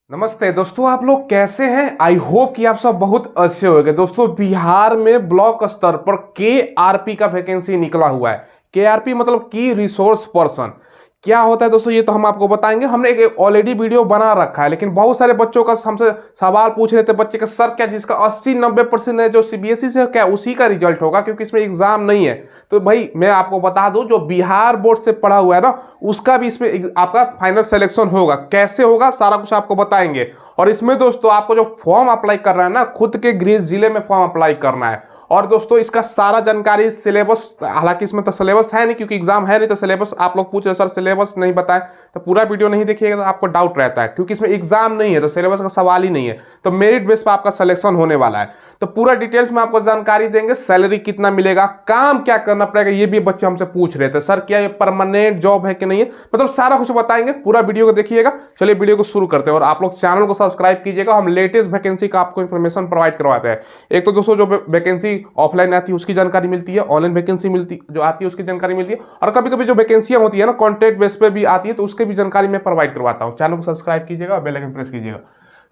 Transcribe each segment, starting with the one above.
नमस्ते दोस्तों, आप लोग कैसे हैं। आई होप कि आप सब बहुत अच्छे होंगे। दोस्तों, बिहार में ब्लॉक स्तर पर केआरपी का वैकेंसी निकला हुआ है। केआरपी मतलब की रिसोर्स पर्सन क्या होता है दोस्तों, ये तो हम आपको बताएंगे। हमने एक ऑलरेडी वीडियो बना रखा है, लेकिन बहुत सारे बच्चों का हमसे सवाल पूछ रहे थे बच्चे का, सर क्या जिसका 80-90% है जो सीबीएसई से, क्या उसी का रिजल्ट होगा, क्योंकि इसमें एग्जाम नहीं है। तो भाई मैं आपको बता दूं, जो बिहार बोर्ड से पढ़ा हुआ है ना, उसका भी इसमें आपका फाइनल सिलेक्शन होगा। कैसे होगा सारा कुछ आपको बताएंगे। और इसमें दोस्तों आपको जो फॉर्म अप्लाई कर रहा है ना, खुद के गृह जिले में फॉर्म अप्लाई करना है। और दोस्तों इसका सारा जानकारी सिलेबस, हालांकि इसमें तो सिलेबस है नहीं क्योंकि एग्जाम है नहीं, तो सिलेबस आप लोग पूछ रहे सर सिलेबस नहीं बताएं, तो पूरा वीडियो नहीं देखिएगा तो आपको डाउट रहता है, क्योंकि इसमें एग्जाम नहीं है तो सिलेबस का सवाल ही नहीं है। तो मेरिट बेस पर आपका सिलेक्शन होने वाला है। तो पूरा डिटेल्स में आपको जानकारी देंगे। सैलरी कितना मिलेगा, काम क्या करना पड़ेगा, ये भी बच्चे हमसे पूछ रहे थे, सर क्या ये परमानेंट जॉब है कि नहीं है, मतलब सारा कुछ बताएंगे। पूरा वीडियो को देखिएगा। चलिए वीडियो को शुरू करते हैं। और आप लोग चैनल को सब्सक्राइब कीजिएगा, हम लेटेस्ट वैकेंसी का आपको इन्फॉर्मेशन प्रोवाइड करवाते हैं। एक तो दोस्तों जो वैकेंसी ऑफलाइन आती है उसकी जानकारी मिलती है, ऑनलाइन वैकेंसी मिलती जो आती है उसकी जानकारी मिलती है, और कभी कभी जो वैकेंसियां होती है ना कॉन्ट्रैक्ट बेस पे भी आती है, तो उसकी भी जानकारी मैं प्रोवाइड करवाता हूं। चैनल को सब्सक्राइब कीजिएगा, बेल आइकन प्रेस कीजिएगा।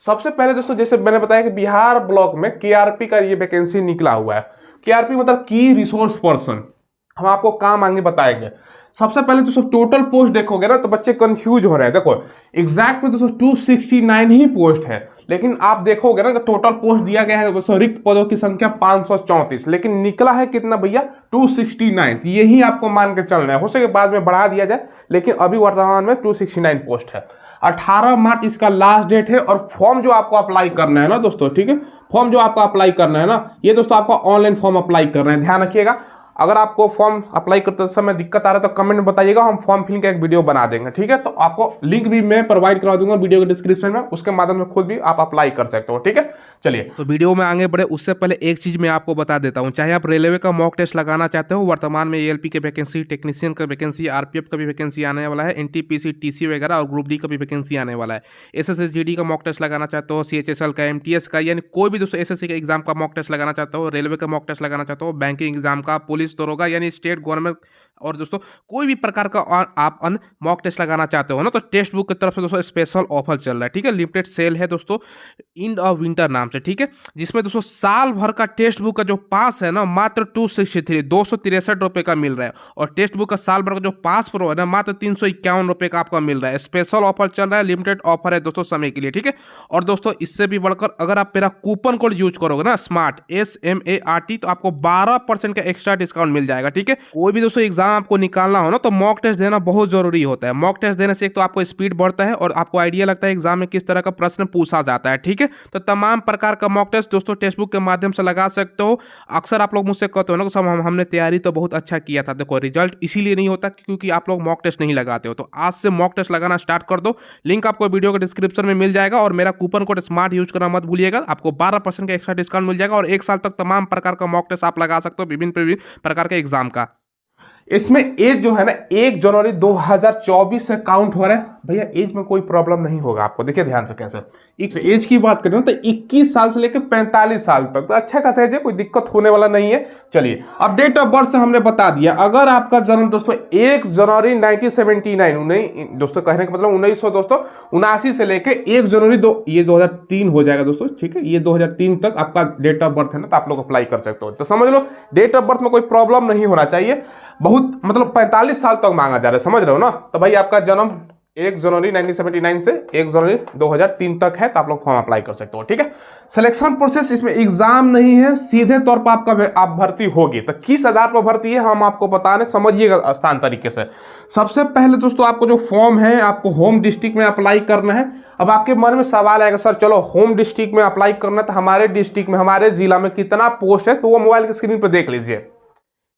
सबसे पहले दोस्तों, जैसे मैंने बताया कि बिहार ब्लॉक में केआरपी का ये वैकेंसी निकला हुआ है। केआरपी मतलब की रिसोर्स पर्सन। हम आपको काम आगे बताएंगे। सबसे पहले दोस्तों टोटल पोस्ट देखोगे ना तो बच्चे कंफ्यूज हो रहे हैं। देखो एग्जैक्ट में दोस्तों 269 ही पोस्ट है, लेकिन आप देखोगे ना तो टोटल पोस्ट दिया गया है दोस्तों, रिक्त पदों की संख्या 534, लेकिन निकला है कितना भैया, 269। यही आपको मान के चलना है। हो सके बाद में बढ़ा दिया जाए, लेकिन अभी वर्तमान में 269 पोस्ट है। 18 मार्च इसका लास्ट डेट है। और फॉर्म जो आपको अप्लाई करना है ना दोस्तों, ठीक है, फॉर्म जो आपको अप्लाई करना है ना, ये दोस्तों आपको ऑनलाइन फॉर्म अप्लाई करना है। ध्यान रखिएगा, अगर आपको फॉर्म अप्लाई करते समय दिक्कत आ रहा है तो कमेंट में बताइएगा, हम फॉर्म फिलिंग का एक वीडियो बना देंगे। ठीक है, तो आपको लिंक भी मैं प्रोवाइड करवा दूंगा वीडियो के डिस्क्रिप्शन में, उसके माध्यम से खुद भी आप अप्लाई कर सकते हो। ठीक है, चलिए तो वीडियो में आगे बढ़े उससे पहले एक चीज मैं आपको बता देता हूं। चाहे आप रेलवे का मॉक टेस्ट लगाना चाहते हो, वर्तमान में एएलपी के वैकेंसी, टेक्नीशियन का वैकेंसी, आरपीएफ का भी वैकेंसी आने वाला है, एनटीपीसी, टीसी वगैरह और ग्रुप डी का भी वैकेंसी आने वाला है। एसएसजीडी का मॉक टेस्ट लगाना चाहते हो, सीएचएसएल का, एमटीएस का, यानी कोई भी दोस्तों एसएससी का एग्जाम का मॉक टेस्ट लगाना चाहते हो, रेलवे का मॉक टेस्ट लगाना चाहते हो, बैंकिंग एग्जाम का, पुलिस दरोगा यानी स्टेट गवर्नमेंट, और दोस्तों कोई भी प्रकार का आप अन मॉक टेस्ट लगाना चाहते हो ना, तो टेस्ट बुक की तरफ से दोस्तों स्पेशल ऑफर चल रहा है। ठीक है, लिमिटेड सेल है दोस्तों, इंड ऑफ विंटर नाम से। ठीक है, जिसमें दोस्तों साल भर का टेस्ट बुक का जो पास है ना, मात्र 263 रुपए का मिल रहा है। और टेस्ट बुक का साल भर का जो पास प्रो है ना, मात्र 351 रुपए का आपका मिल रहा है। स्पेशल ऑफर चल रहा है, लिमिटेड ऑफर है दोस्तों समय के लिए। ठीक है, और दोस्तों इससे भी बढ़कर अगर आप मेरा कूपन कोड यूज करोगे ना, स्मार्ट SMART, तो आपको 12% का एक्स्ट्रा डिस्काउंट मिल जाएगा। ठीक है, कोई भी दोस्तों एग्जाम आपको निकालना हो ना, तो मॉक टेस्ट देना बहुत जरूरी होता है। मॉक टेस्ट देने से एक तो आपको स्पीड बढ़ता है और आपको आइडिया लगता है एग्जाम में किस तरह का प्रश्न पूछा जाता है। ठीक है, तो तमाम प्रकार का मॉक टेस्ट दोस्तों टेक्स्ट बुक के माध्यम से लगा सकते हो। अक्सर आप लोग मुझसे कहते हो ना कि सब हमने तैयारी तो बहुत अच्छा किया था। देखो रिजल्ट इसीलिए नहीं होता क्योंकि आप लोग मॉक टेस्ट नहीं लगाते हो। तो आज से मॉक टेस्ट लगाना स्टार्ट कर दो। लिंक आपको वीडियो के डिस्क्रिप्शन में मिल जाएगा, और मेरा कूपन कोड स्मार्ट यूज करना मत भूलिएगा। आपको 12% का एक्स्ट्रा डिस्काउंट मिल जाएगा, और 1 साल तक तमाम प्रकार का मॉक टेस्ट आप लगा सकते हो, विभिन्न प्रकार के एग्जाम का। इसमें एज जो है ना 1 जनवरी 2024 से काउंट हो रहा है। भैया एज में कोई प्रॉब्लम नहीं होगा आपको। देखिए ध्यान से कैसे एज की बात करें तो 21 साल से लेकर 45 साल तक, तो अच्छा खासा एज है, कोई दिक्कत होने वाला नहीं है। चलिए अब डेट ऑफ बर्थ से हमने बता दिया। अगर आपका जन्म दोस्तों 1 जनवरी 1979, दोस्तों कहने का मतलब 1900 दोस्तों 79 से लेकर 1 जनवरी ये 2003 हो जाएगा दोस्तों। ठीक है, ये 2003 तक आपका डेट ऑफ बर्थ है ना, तो आप लोग अप्लाई कर सकते हो। तो समझ लो डेट ऑफ बर्थ में कोई प्रॉब्लम नहीं होना चाहिए। बहुत मतलब 45 साल तक मांगा जा रहा है, समझ रहे हो ना। तो भाई आपका जन्म 1 जनवरी 1979 से 1 जनवरी 2003 तक है, तो आप लोग फॉर्म अप्लाई कर सकते हो। ठीक है, सिलेक्शन प्रोसेस, इसमें एग्जाम नहीं है, सीधे तौर पर आपका आप भर्ती होगी। तो किस आधार पर भर्ती है हम आपको बता रहे, समझिएगा आसान तरीके से। सबसे पहले दोस्तों आपको जो फॉर्म है आपको होम डिस्ट्रिक्ट में अप्लाई करना है। अब आपके मन में सवाल आएगा, सर चलो होम डिस्ट्रिक्ट में अप्लाई करना है तो हमारे डिस्ट्रिक्ट में, हमारे जिला में कितना पोस्ट है, तो वो मोबाइल की स्क्रीन पर देख लीजिए।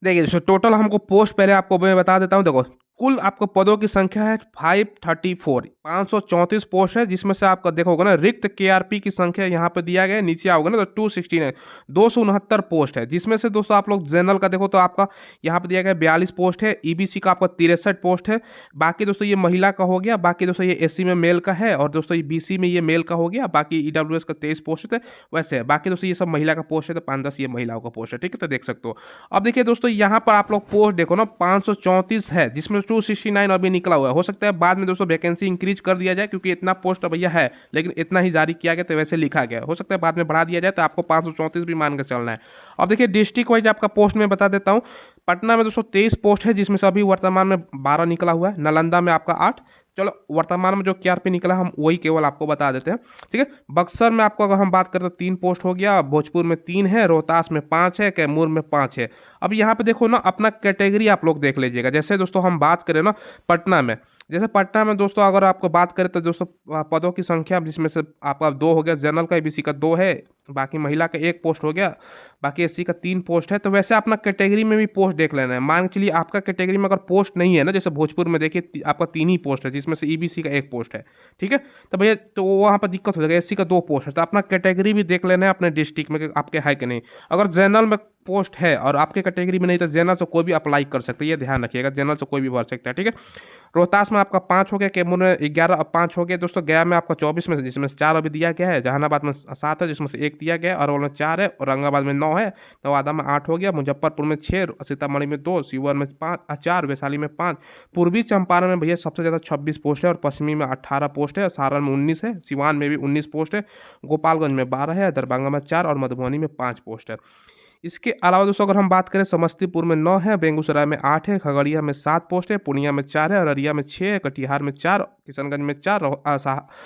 देखिए दोस्तों टोटल हमको पोस्ट पहले आपको मैं बता देता हूँ। देखो कुल आपको पदों की संख्या है 534 पोस्ट है, जिसमें से आपका देखोगे ना रिक्त केआरपी की संख्या यहाँ पे दिया गया है, नीचे आओगे ना तो 269 पोस्ट है, जिसमें से दोस्तों आप लोग जनरल का देखो तो आपका यहाँ पे दिया गया 42 पोस्ट है, ईबीसी का आपका 63 पोस्ट है। बाकी दोस्तों ये महिला का हो गया, बाकी दोस्तों ये एससी में मेल का है, और दोस्तों ये बीसी में ये मेल का हो गया, बाकी ईडब्ल्यूएस का 23 पोस्ट है। वैसे है बाकी दोस्तों ये सब महिला का पोस्ट है, तो 5-10 ये महिलाओं का पोस्ट है। ठीक है, तो देख सकते हो। अब देखिए दोस्तों यहाँ पर आप लोग पोस्ट देखो ना 534 है, जिसमें 269 अभी निकला हुआ है। हो सकता है बाद में दोस्तों वैकेंसी इंक्रीज इंक्रीज कर दिया जाए, क्योंकि इतना पोस्ट भैया है लेकिन इतना ही जारी किया गया तो वैसे लिखा गया, हो सकता है बाद में बढ़ा दिया जाए तो आपको 534 भी मान के चलना है। अब देखिए डिस्ट्रिक्ट वाइज आपका पोस्ट में बता देता हूँ। पटना में 223 पोस्ट है, जिसमें से अभी वर्तमान में 12 निकला हुआ है। नालंदा में आपका 8, चलो वर्तमान में जो KRP निकला हम वही केवल आपको बता देते हैं, ठीक है। बक्सर में आपको अगर हम बात करें तो 3 पोस्ट हो गया, भोजपुर में 3 है, रोहतास में 5 है, कैमूर में 5 है। अब यहाँ पे देखो ना, अपना कैटेगरी आप लोग देख लीजिएगा। जैसे दोस्तों हम बात करें ना पटना में, जैसे पटना में दोस्तों अगर आपको बात करें तो दोस्तों पदों की संख्या, जिसमें से आपका 2 हो गया, जनरल का ABC का 2 है, बाकी महिला का 1 पोस्ट हो गया, बाकी SC का 3 पोस्ट है। तो वैसे अपना कैटेगरी में भी पोस्ट देख लेना है। मान के चलिए आपका कैटेगरी में अगर पोस्ट नहीं है ना, जैसे भोजपुर में देखिए आपका 3 ही पोस्ट है, जिसमें से EBC का 1 पोस्ट है, ठीक है। तो भैया तो वहाँ पर दिक्कत हो जाएगा, SC का 2 पोस्ट है। तो अपना कैटेगरी भी देख लेना है अपने डिस्ट्रिक्ट में कि आपके है कि नहीं। अगर जनरल में पोस्ट है और आपके कैटेगरी में नहीं, तो जनरल से कोई भी अप्लाई कर सकते हैं, ये ध्यान रखिएगा, जनरल से कोई भी भर सकता है, ठीक है। रोहतास में आपका 5 हो गया, कैमूर में 11 और 5 हो गया दोस्तों। गया में आपका 24 में से, जिसमें से 4 अभी दिया गया है, जहानाबाद में 7 है, जिसमें से 1 दिया गया है, अरवल में 4 है, औरंगाबाद में 9 है, नवादा में 8 हो गया, मुजफ्फरपुर में 6, सीतामढ़ी में 2, शिवहर में 4, वैशाली में 5, पूर्वी चंपारण में भैया सबसे ज़्यादा 26 पोस्ट है, और पश्चिमी में 18 पोस्ट है, सारण में 19 है, सिवान में भी 19 पोस्ट है, गोपालगंज में 12 है, दरभंगा में 4 और मधुबनी में 5 पोस्ट है। इसके अलावा दोस्तों अगर हम बात करें, समस्तीपुर में 9 है, बेगूसराय में 8 है, खगड़िया में 7 पोस्ट है, पूर्णिया में 4 है, अररिया में 6 है, कटिहार में 4, किशनगंज में 4,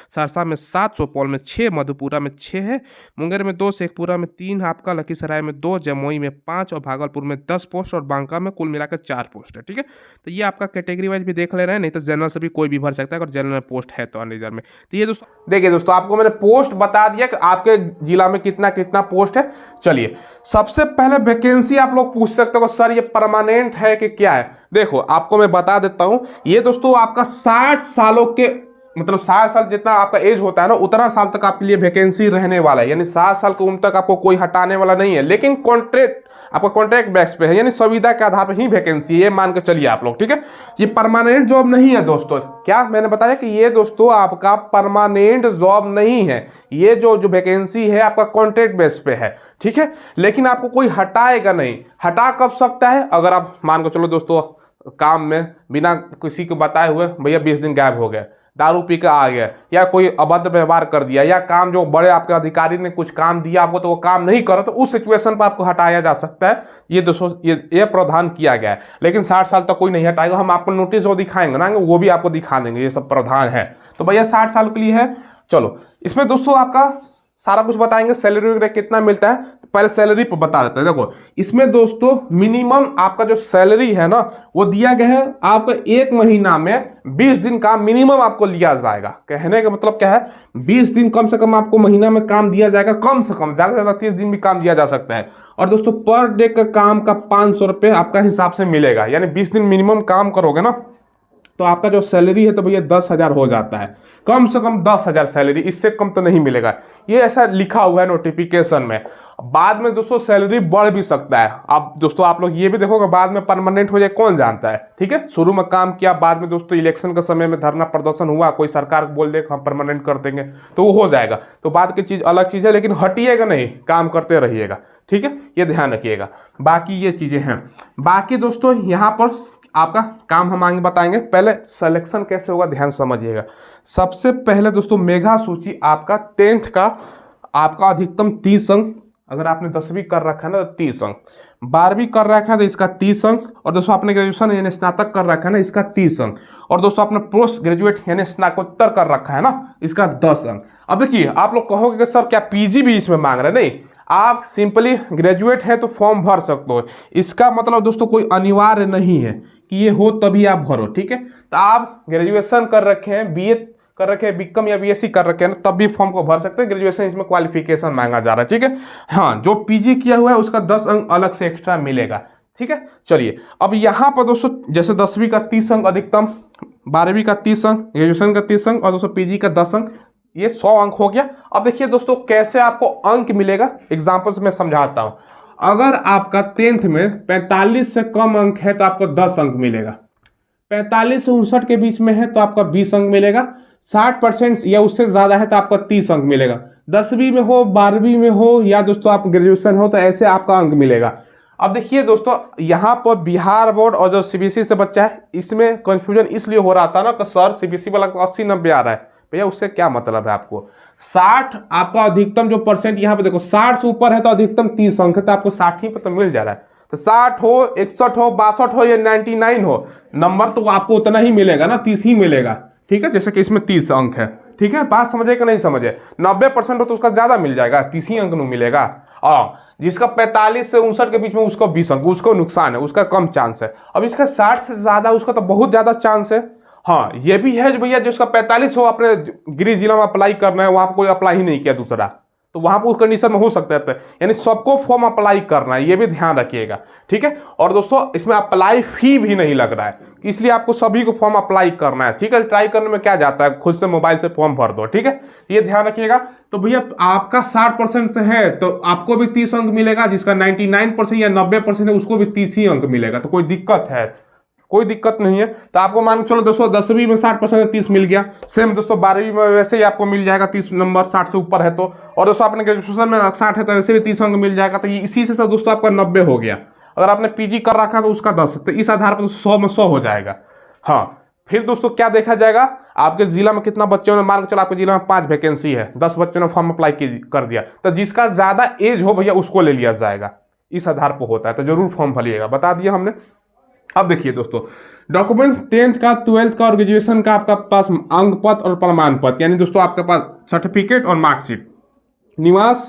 सहरसा में 7, सुपौल में 6, मधेपुरा में 6 है, मुंगेर में 2, शेखपुरा में 3, आपका लखीसराय में 2, जमुई में 5 और भागलपुर में 10 पोस्ट और बांका में कुल मिलाकर 4 पोस्ट है, ठीक है। तो ये आपका कैटेगरी वाइज भी देख ले रहे हैं, नहीं तो जनरल से भी कोई भी भर सकता है अगर जनरल में पोस्ट है तो अनरिजर्व में। तो ये दोस्तों देखिए, दोस्तों आपको मैंने पोस्ट बता दिया कि आपके जिला में कितना कितना पोस्ट है। चलिए सबसे पहले वैकेंसी आप लोग पूछ सकते हो सर ये परमानेंट है कि क्या है। देखो आपको मैं बता देता हूं, ये दोस्तों आपका 60 सालों के मतलब 60 साल जितना आपका एज होता है ना, उतना साल तक आपके लिए वैकेंसी रहने वाला है। यानी 60 साल की उम्र तक आपको कोई हटाने वाला नहीं है, लेकिन कॉन्ट्रैक्ट आपका कॉन्ट्रैक्ट बेस पे है, यानी संविदा के आधार पर ही वैकेंसी है, ये मान के चलिए आप लोग, ठीक है। ये परमानेंट जॉब नहीं है दोस्तों। क्या मैंने बताया कि ये दोस्तों आपका परमानेंट जॉब नहीं है, ये जो वैकेंसी है आपका कॉन्ट्रैक्ट बेस पे है, ठीक है। लेकिन आपको कोई हटाएगा नहीं। हटा कब सकता है, अगर आप मान के चलो दोस्तों काम में बिना किसी को बताए हुए भैया 20 दिन गायब हो गए, दारू पी के आ गया, या कोई अभद्र व्यवहार कर दिया, या काम जो बड़े आपके अधिकारी ने कुछ काम दिया आपको तो वो काम नहीं करो, तो उस सिचुएशन पर आपको हटाया जा सकता है। ये दोस्तों ये प्रावधान किया गया है। लेकिन 60 साल तक कोई नहीं हटाएगा। हम आपको नोटिस जो दिखाएंगे ना वो भी आपको दिखा देंगे, ये सब प्रावधान है। तो भैया 60 साल के लिए है। चलो इसमें दोस्तों आपका सारा कुछ बताएंगे, सैलरी वगैरह कितना मिलता है। पहले सैलरी पर बता देते हैं। देखो इसमें दोस्तों मिनिमम आपका जो सैलरी है ना वो दिया गया है, आपका 1 महीना में 20 दिन का मिनिमम आपको लिया जाएगा। कहने का मतलब क्या है, 20 दिन कम से कम आपको महीना में काम दिया जाएगा, कम से कम, ज़्यादा से ज़्यादा 30 दिन भी काम दिया जा सकता है। और दोस्तों पर डे का काम का 500 रुपये आपका हिसाब से मिलेगा। यानी 20 दिन मिनिमम काम करोगे ना तो आपका जो सैलरी है तो भैया 10,000 हो जाता है, कम से कम 10,000 सैलरी, इससे कम तो नहीं मिलेगा। ये ऐसा लिखा हुआ है नोटिफिकेशन में। बाद में दोस्तों सैलरी बढ़ भी सकता है। अब दोस्तों आप लोग ये भी देखोगे बाद में परमानेंट हो जाए, कौन जानता है, ठीक है। शुरू में काम किया, बाद में दोस्तों इलेक्शन के समय में धरना प्रदर्शन हुआ, कोई सरकार बोल दे हम परमानेंट कर देंगे तो वो हो जाएगा, तो बाद की चीज़ अलग चीज़ है। लेकिन हटिएगा नहीं, काम करते रहिएगा, ठीक है, ये ध्यान रखिएगा। बाकी ये चीज़ें हैं। बाकी दोस्तों यहाँ पर आपका काम हम आगे बताएंगे। पहले सिलेक्शन कैसे होगा ध्यान समझिएगा। सबसे पहले दोस्तों मेगा सूची आपका 10th का आपका अधिकतम 30 अंक, अगर आपने 10वीं कर रखा है ना तो 30 अंक, 12वीं कर रखा है तो इसका 30 अंक, और दोस्तों आपने ग्रेजुएशन यानी स्नातक कर रखा है ना इसका 30 अंक, और दोस्तों आपने पोस्ट ग्रेजुएट यानी स्नातकोत्तर कर रखा है ना इसका 10 अंक। अब देखिए आप लोग कहोगे कि सर क्या पीजी भी इसमें मांग रहे हैं? नहीं, आप सिंपली ग्रेजुएट है तो फॉर्म भर सकते हो। इसका मतलब दोस्तों कोई अनिवार्य नहीं है कि ये हो तभी आप भरो, ठीक है। तो आप ग्रेजुएशन कर रखे हैं, बीए कर रखे हैं, बीकॉम या बीएससी कर रखे हैं तब भी फॉर्म को भर सकते हैं। ग्रेजुएशन इसमें क्वालिफिकेशन मांगा जा रहा है, ठीक है। हाँ, जो पीजी किया हुआ है उसका 10 अंक अलग से एक्स्ट्रा मिलेगा, ठीक है। चलिए अब यहाँ पर दोस्तों जैसे 10वीं का 30 अंक अधिकतम, 12वीं का 30 अंक, ग्रेजुएशन का 30 अंक और दोस्तों पीजी का 10 अंक, ये 100 अंक हो गया। अब देखिए दोस्तों कैसे आपको अंक मिलेगा, एग्जाम्पल से मैं समझाता हूँ। अगर आपका 10th में 45 से कम अंक है तो आपको 10 अंक मिलेगा, 45 से 59 के बीच में है तो आपका 20 अंक मिलेगा, 60% या उससे ज़्यादा है तो आपका 30 अंक मिलेगा। 10वीं में हो, 12वीं में हो या दोस्तों आप ग्रेजुएशन हो तो ऐसे आपका अंक मिलेगा। अब देखिए दोस्तों, यहाँ पर बिहार बोर्ड और जो सीबीएसई से बच्चा है इसमें कंफ्यूजन इसलिए हो रहा था ना कि सर सीबीएसई वाला 80-90 आ रहा है। भैया उससे क्या मतलब है आपको, 60 आपका अधिकतम जो परसेंट यहाँ पे देखो 60 से ऊपर है तो अधिकतम 30 अंक है, तो आपको 60 ही पे तो मिल जा रहा है। तो 60 हो, 61 हो, 62 हो या 99 हो, नंबर तो आपको उतना ही मिलेगा ना, 30 ही मिलेगा। ठीक है, जैसे कि इसमें 30 अंक है। ठीक है, बात समझे कि नहीं समझे। 90% हो तो उसका ज्यादा मिल जाएगा, 30 ही अंक नहीं मिलेगा। और जिसका 45 से 59 के बीच में उसको 20 अंक, उसको नुकसान है, उसका कम चांस है। अब इसका 60 से ज्यादा उसका तो बहुत ज्यादा चांस है। हाँ ये भी है भैया जिसका 45 हो, अपने गृह जिला में अप्लाई करना है, वहां पर कोई अप्लाई ही नहीं किया दूसरा, तो वहां पर उस कंडीशन में हो सकता है। यानी सबको फॉर्म अप्लाई करना है, ये भी ध्यान रखिएगा। ठीक है, और दोस्तों इसमें अप्लाई फी भी नहीं लग रहा है, इसलिए आपको सभी को फॉर्म अप्लाई करना है। ठीक है, ट्राई करने में क्या जाता है, खुद से मोबाइल से फॉर्म भर दो। ठीक है, ये ध्यान रखिएगा। तो भैया आपका 60% से है तो आपको भी 30 अंक मिलेगा, जिसका 99% या 90% है उसको भी 30 ही अंक मिलेगा। तो कोई दिक्कत है, कोई दिक्कत नहीं है। तो आपको मान के चलो दोस्तों 10वीं में 60% 30 मिल गया, सेम दोस्तों 12वीं में वैसे ही आपको मिल जाएगा 30 नंबर, 60 से ऊपर है तो। और दोस्तों आपने ग्रेजुएशन में 60 है तो वैसे भी 30 अंक मिल जाएगा। तो ये इसी से दोस्तों आपका 90 हो गया। अगर आपने पीजी कर रखा है तो उसका 10, तो इस आधार पर 100 में 100 हो जाएगा। हाँ, फिर दोस्तों क्या देखा जाएगा, आपके जिला में कितना बच्चों ने, मान के चलो आपके जिला में 5 वैकेंसी है, 10 बच्चों ने फॉर्म अप्लाई कर दिया, तो जिसका ज्यादा एज हो भैया उसको ले लिया जाएगा, इस आधार पर होता है। तो जरूर फॉर्म भरिएगा, बता दिया हमने। अब देखिए दोस्तों, डॉक्यूमेंट्स 10th का, 12th का और ग्रेजुएशन का आपका पास अंक पत्र और प्रमाण पत्र, यानी दोस्तों आपके पास सर्टिफिकेट और मार्कशीट, निवास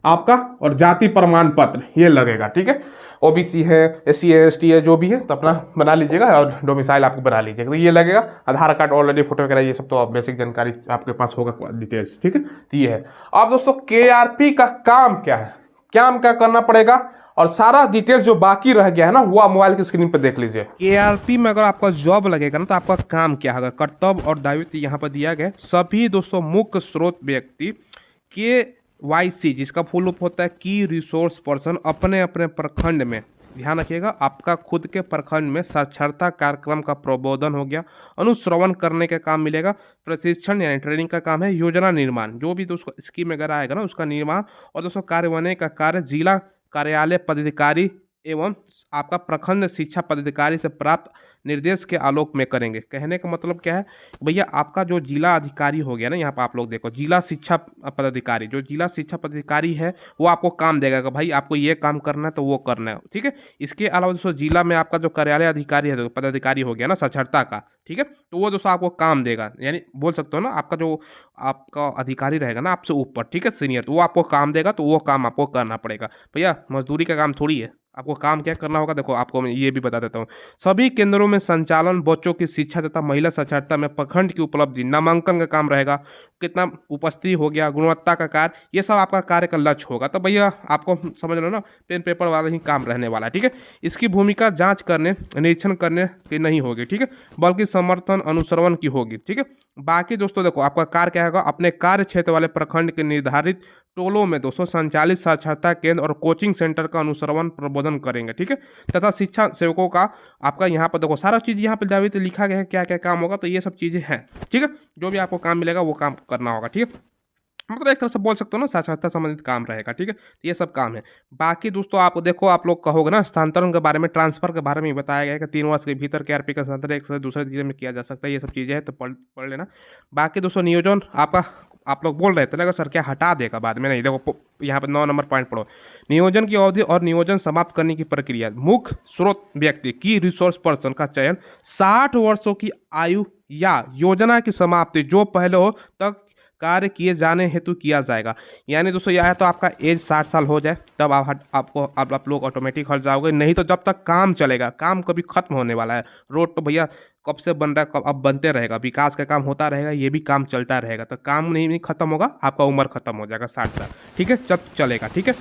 आपका और जाति प्रमाण पत्र ये लगेगा। ठीक है, ओबीसी है, एससी है, एसटी है, जो भी है तो अपना बना लीजिएगा, और डोमिसाइल आपको बना लीजिएगा, तो ये लगेगा। आधार कार्ड ऑलरेडी, फोटो वगैरह ये सब तो बेसिक जानकारी आपके पास होगा, डिटेल्स। ठीक है, तो ये है। अब दोस्तों केआरपी का काम क्या है, क्या करना पड़ेगा, और सारा डिटेल्स जो बाकी रह गया है ना वो आप मोबाइल की स्क्रीन पर देख लीजिए। केआरपी में अगर आपका जॉब लगेगा ना तो आपका काम क्या होगा, कर्तव्य और दायित्व यहाँ पर दिया गया। सभी दोस्तों मुख्य स्रोत व्यक्ति KYC, जिसका फुल रूप होता है की रिसोर्स पर्सन, अपने अपने प्रखंड में, ध्यान रखिएगा, आपका खुद के प्रखंड में साक्षरता कार्यक्रम का प्रबोधन हो गया, अनुश्रवण करने का काम मिलेगा, प्रशिक्षण यानी ट्रेनिंग का काम है, योजना निर्माण, जो भी दोस्तों स्कीम वगैरह आएगा ना उसका निर्माण, और दोस्तों कार्यान्वयन का कार्य जिला कार्यालय पदाधिकारी एवं आपका प्रखंड शिक्षा पदाधिकारी से प्राप्त निर्देश के आलोक में करेंगे। कहने का मतलब क्या है भैया, आपका जो जिला अधिकारी हो गया ना, यहाँ पर आप लोग देखो जिला शिक्षा पदाधिकारी, जो जिला शिक्षा पदाधिकारी है वो आपको काम देगा कि भाई आपको ये काम करना है तो वो करना है। ठीक है, इसके अलावा दोस्तों जिला में आपका जो कार्यालय अधिकारी है, तो पदाधिकारी हो गया ना साक्षरता का, ठीक है, तो वो दोस्तों आपको काम देगा, यानी बोल सकते हो ना आपका जो आपका अधिकारी रहेगा ना आपसे ऊपर, ठीक है, सीनियर, तो वो आपको काम देगा, तो वो काम आपको करना पड़ेगा। भैया मजदूरी का काम थोड़ी है, आपको काम क्या करना होगा, देखो आपको मैं ये भी बता देता हूँ। सभी केंद्रों में संचालन, बच्चों की शिक्षा तथा महिला साक्षरता में प्रखंड की उपलब्धि, नामांकन का काम रहेगा, कितना उपस्थिति हो गया, गुणवत्ता का कार्य, ये सब आपका कार्य का लक्ष्य होगा। तो भैया आपको समझ लो ना, पेन पेपर वाला ही काम रहने वाला है। ठीक है, इसकी भूमिका जांच करने, निरीक्षण करने की नहीं होगी, ठीक है, बल्कि समर्थन अनुश्रवण की होगी। ठीक है, बाकी दोस्तों देखो आपका कार्य क्या होगा, अपने कार्य क्षेत्र वाले प्रखंड के निर्धारित टोलों में दोस्तों संचालित साक्षरता केंद्र और कोचिंग सेंटर का अनुश्रवण प्रबोधन करेंगे। ठीक है, तथा शिक्षा सेवकों का आपका यहाँ पर देखो सारा चीज़ यहाँ पर जावी तो लिखा गया है क्या क्या काम होगा, तो ये सब चीज़ें हैं। ठीक है, जो भी आपको काम मिलेगा वो काम करना होगा। ठीक है, मतलब एक तरह से बोल सकते हो ना साक्षरता संबंधित काम रहेगा। ठीक है, तो ये सब काम है। बाकी दोस्तों आप देखो, आप लोग कहोगे ना स्थानांतरण के बारे में, ट्रांसफर के बारे में बताया गया है कि 3 वर्ष के भीतर KRP का स्थानांतरण एक से दूसरे जिले में किया जा सकता है। ये सब चीज़ें हैं तो पढ़ लेना। बाकी दोस्तों नियोजन आपका, आप लोग बोल रहे थे ना सर क्या हटा देगा बाद में, नहीं देखो यहाँ पर 9 नंबर पॉइंट पढ़ो, नियोजन की अवधि और नियोजन समाप्त करने की प्रक्रिया, मुख्य स्रोत व्यक्ति की रिसोर्स पर्सन का चयन 60 वर्षों की आयु या योजना की समाप्ति जो पहले हो तक कार्य किए जाने हेतु किया जाएगा। यानी दोस्तों यह है तो आपका एज 60 साल हो जाए तब आप लोग ऑटोमेटिक हट जाओगे, नहीं तो जब तक काम चलेगा, काम कभी खत्म होने वाला है। रोड तो भैया कब से बन रहा है, कब अब बनते रहेगा, विकास का काम होता रहेगा, ये भी काम चलता रहेगा, तो काम नहीं खत्म होगा, आपका उम्र खत्म हो जाएगा 60 साल। ठीक है, जब चलेगा। ठीक है,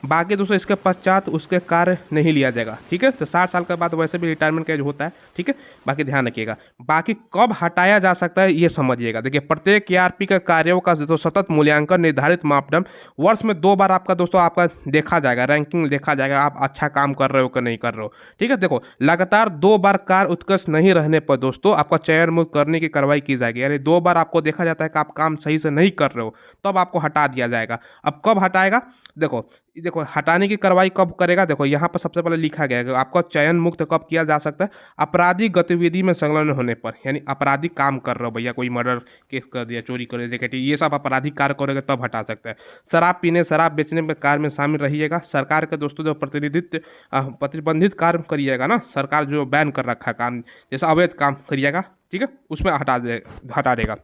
बाकी दोस्तों इसके पश्चात उसके कार्य नहीं लिया जाएगा। ठीक है, तो 60 साल के बाद वैसे भी रिटायरमेंट का एज होता है। ठीक है, बाकी ध्यान रखिएगा। बाकी कब हटाया जा सकता है ये समझिएगा। देखिए प्रत्येक KRP के कार्यों का तो सतत मूल्यांकन निर्धारित मापदंड, वर्ष में 2 बार आपका दोस्तों आपका देखा जाएगा, रैंकिंग देखा जाएगा, आप अच्छा काम कर रहे हो कि नहीं कर रहे हो। ठीक है, देखो लगातार 2 बार कार्य उत्कृष्ट नहीं रहने पर दोस्तों आपका चयन मुक्त करने की कार्रवाई की जाएगी। यानी 2 बार आपको देखा जाता है कि आप काम सही से नहीं कर रहे हो, तब आपको हटा दिया जाएगा। अब कब हटाएगा, देखो देखो हटाने की कार्रवाई कब करेगा, देखो यहाँ पर सबसे पहले लिखा गया है कि आपका चयन मुक्त कब किया जा सकता है, आपराधिक गतिविधि में संलग्न होने पर, यानी आपराधिक काम कर रहे हो भैया, कोई मर्डर केस कर दिया, चोरी कर दिया, डकैती, ये सब आपराधिक कार्य करोगे तब हटा सकता है। शराब पीने, शराब बेचने में कार्य में शामिल रहिएगा। सरकार के दोस्तों जो प्रतिनिधित्व प्रतिबंधित कार्य करिएगा ना, सरकार जो बैन कर रखा है काम, जैसे अवैध काम करिएगा, ठीक है, उसमें हटा देगा।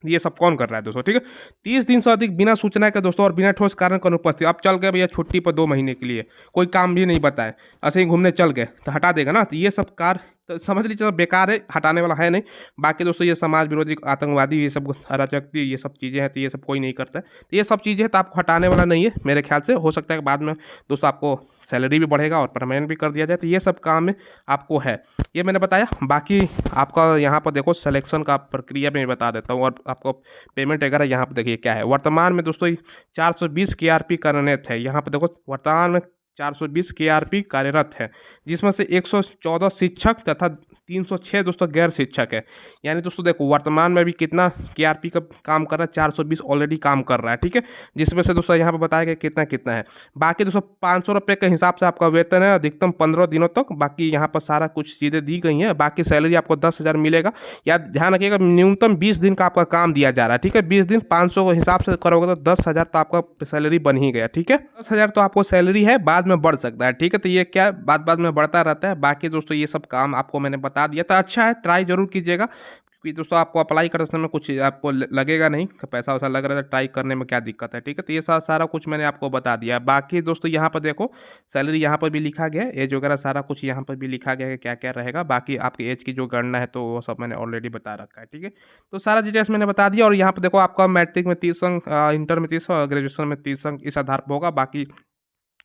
ये सब कौन कर रहा है दोस्तों, ठीक है। 30 दिन से अधिक बिना सूचना के दोस्तों और बिना ठोस कारण के अनुपस्थित, अब चल गए भैया छुट्टी पर 2 महीने के लिए, कोई काम भी नहीं बताए, ऐसे ही घूमने चल गए, तो हटा देगा ना। तो ये सब कार्य तो समझ लीजिए बेकार है, हटाने वाला है नहीं। बाकी दोस्तों ये समाज विरोधी, आतंकवादी, ये सब अराजकता, ये सब चीज़ें हैं, तो ये सब कोई नहीं करता है। तो ये सब चीज़ें तो आपको हटाने वाला नहीं है मेरे ख्याल से। हो सकता है कि बाद में दोस्तों आपको सैलरी भी बढ़ेगा और परमानेंट भी कर दिया जाए, तो ये सब काम में आपको है, ये मैंने बताया। बाकी आपका यहाँ पर देखो सिलेक्शन का प्रक्रिया मैं बता देता हूँ, और आपको पेमेंट वगैरह यहाँ पर देखिए क्या है। वर्तमान में दोस्तों 420 KRP कार्यरत है, यहाँ पर देखो वर्तमान में 420 KRP कार्यरत है, जिसमें से 114 शिक्षक तथा 306 दोस्तों गैर शिक्षक है। यानी दोस्तों देखो वर्तमान में भी कितना KRP का काम कर रहा है, 420 ऑलरेडी काम कर रहा है, ठीक है, जिसमें से दोस्तों यहाँ पे बताया गया कितना कितना है। बाकी दोस्तों 500 रुपये के हिसाब से आपका वेतन है, अधिकतम 15 दिनों तक। बाकी यहाँ पर सारा कुछ चीज़ें दी गई हैं। बाकी सैलरी आपको 10,000 मिलेगा। या ध्यान रखिएगा न्यूनतम 20 दिन का आपका काम दिया जा रहा है, ठीक है। 20 दिन 500 के हिसाब से करोगे तो 10,000 तो आपका सैलरी बन ही गया, ठीक है। 10,000 तो आपको सैलरी है, बाद में बढ़ सकता है, ठीक है। तो ये क्या बाद में बढ़ता रहता है। बाकी दोस्तों ये सब काम आपको मैंने बता दिया, तो अच्छा है, ट्राई जरूर कीजिएगा। क्योंकि दोस्तों आपको अप्लाई करते समय कुछ आपको लगेगा नहीं, पैसा वैसा लग रहा है, ट्राई करने में क्या दिक्कत है, ठीक है। तो ये सारा कुछ मैंने आपको बता दिया। बाकी दोस्तों यहाँ पर देखो सैलरी यहाँ पर भी लिखा गया है, एज वगैरह सारा कुछ यहाँ पर भी लिखा गया है क्या क्या रहेगा। बाकी आपकी एज की जो गणना है तो वो सब मैंने ऑलरेडी बता रखा है, ठीक है। तो सारा डिटेल्स मैंने बता दिया। और यहाँ पर देखो आपका मैट्रिक में 30 अंक, इंटर में 30 अंक, ग्रेजुएशन में 30 अंक इस आधार पर होगा। बाकी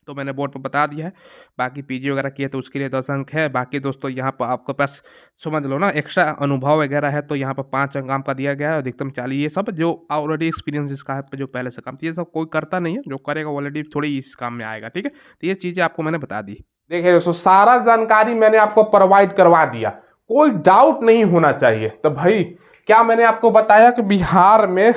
तो मैंने बोर्ड पर बता दिया है। बाकी पीजी वगैरह किए तो उसके लिए 10 अंक है। बाकी दोस्तों यहाँ पर आपके पास समझ लो ना एक्स्ट्रा अनुभव वगैरह है, तो यहाँ पर 5 अंक का दिया गया है, अधिकतम 40। ये सब जो ऑलरेडी एक्सपीरियंस जिसका है, जो पहले से काम, तो ये सब कोई करता नहीं है, जो करेगा ऑलरेडी थोड़ी इस काम में आएगा, ठीक है। तो ये चीज़ें आपको मैंने बता दी। देखिए दोस्तों सारा जानकारी मैंने आपको प्रोवाइड करवा दिया, कोई डाउट नहीं होना चाहिए। तो भाई क्या मैंने आपको बताया कि बिहार में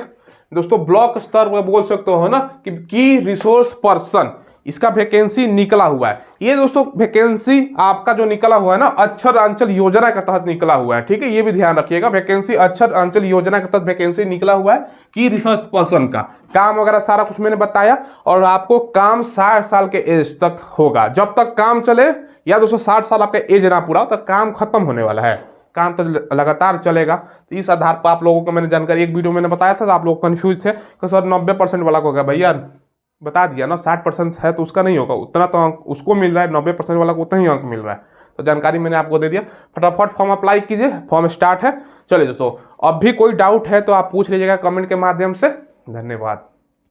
दोस्तों ब्लॉक स्तर पर बोल सकते हो ना कि रिसोर्स पर्सन इसका वैकेंसी निकला हुआ है। ये दोस्तों वैकेंसी आपका जो निकला हुआ है ना अक्षर अंचल योजना के तहत निकला हुआ है, ठीक है। ये भी ध्यान रखिएगा, वैकेंसी अक्षर अंचल योजना के तहत वैकेंसी निकला हुआ है कि रिसोर्स पर्सन का काम वगैरह सारा कुछ मैंने बताया। और आपको काम 60 साल के एज तक होगा, जब तक काम चले। या दोस्तों 60 साल आपका एज ना पूरा तो काम खत्म होने वाला है, काम तो लगातार चलेगा। तो इस आधार पर आप लोगों को मैंने जानकारी एक वीडियो मैंने बताया था, तो आप लोग कंफ्यूज थे कि सर 90% वाला को होगा। भैया बता दिया ना, 60% है तो उसका नहीं होगा, उतना तो अंक उसको मिल रहा है, 90% वाला को उतना ही अंक मिल रहा है। तो जानकारी मैंने आपको दे दिया। फटाफट फॉर्म अप्लाई कीजिए, फॉर्म स्टार्ट है। चलिए दोस्तों अब भी कोई डाउट है तो आप पूछ लीजिएगा कमेंट के माध्यम से। धन्यवाद।